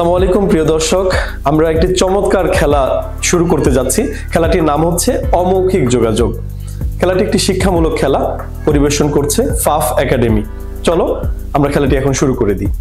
আসসালামু আলাইকুম প্রিয় দর্শক, আমরা একটি চমৎকার খেলা শুরু করতে যাচ্ছি। খেলাটির নাম হচ্ছে অমৌখিক যোগাযোগ। খেলাটি একটি শিক্ষামূলক খেলা, পরিবেশন করছে ফাফ একাডেমি। চলো আমরা খেলাটি এখন শুরু করে দিই।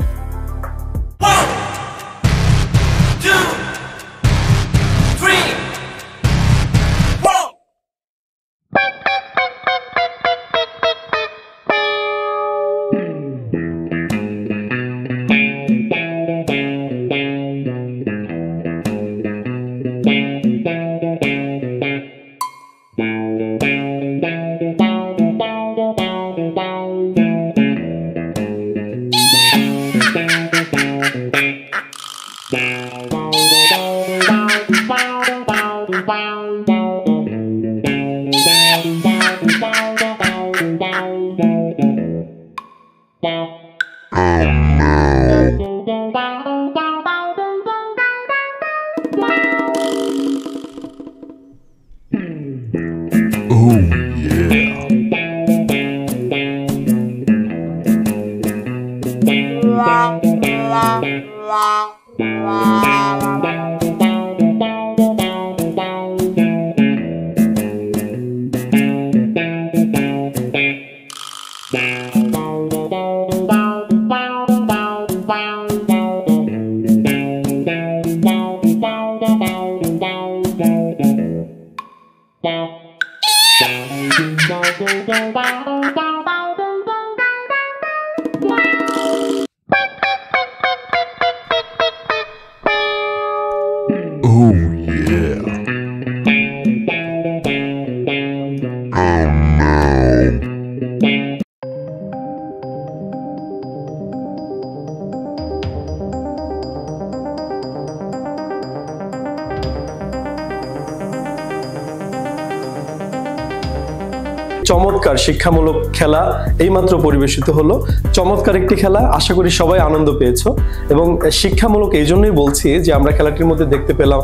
চমৎকার শিক্ষামূলক খেলা এইমাত্র পরিবেশিত হলো। চমৎকার একটি খেলা, আশা করি সবাই আনন্দ পেয়েছো। এবং শিক্ষামূলক এই জন্যই বলছি যে আমরা খেলাটির মধ্যে দেখতে পেলাম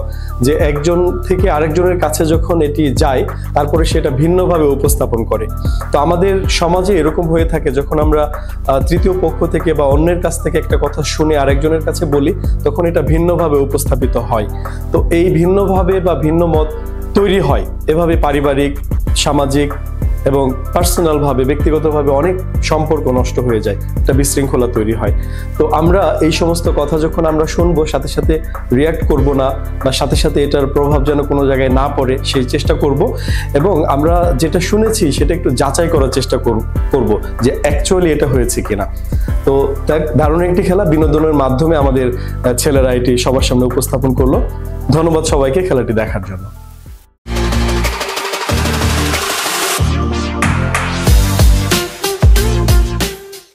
যে একজন থেকে আরেকজনের কাছে যখন এটি যায় তারপরে সেটা ভিন্নভাবে উপস্থাপন করে। তো আমাদের সমাজে এরকম হয়ে থাকে, যখন আমরা তৃতীয় পক্ষ থেকে বা অন্যের কাছ থেকে একটা কথা শুনে আরেকজনের কাছে বলি তখন এটা ভিন্নভাবে উপস্থাপিত হয়। তো এই ভিন্নভাবে বা ভিন্ন মত তৈরি হয়, এভাবে পারিবারিক, সামাজিক এবং পার্সোনাল ভাবে, ব্যক্তিগতভাবে অনেক সম্পর্ক নষ্ট হয়ে যায়, একটা বিশৃঙ্খলা তৈরি হয়। তো আমরা এই সমস্ত কথা যখন আমরা শুনবো সাথে সাথে রিয়াক্ট করব না, বা সাথে সাথে এটার প্রভাব যেন কোনো জায়গায় না পড়ে সেই চেষ্টা করব। এবং আমরা যেটা শুনেছি সেটা একটু যাচাই করার চেষ্টা করব যে অ্যাকচুয়ালি এটা হয়েছে কিনা। তো দারুণ একটি খেলা, বিনোদনের মাধ্যমে আমাদের ছেলেরা এটি সবার সামনে উপস্থাপন করলো। ধন্যবাদ সবাইকে খেলাটি দেখার জন্য।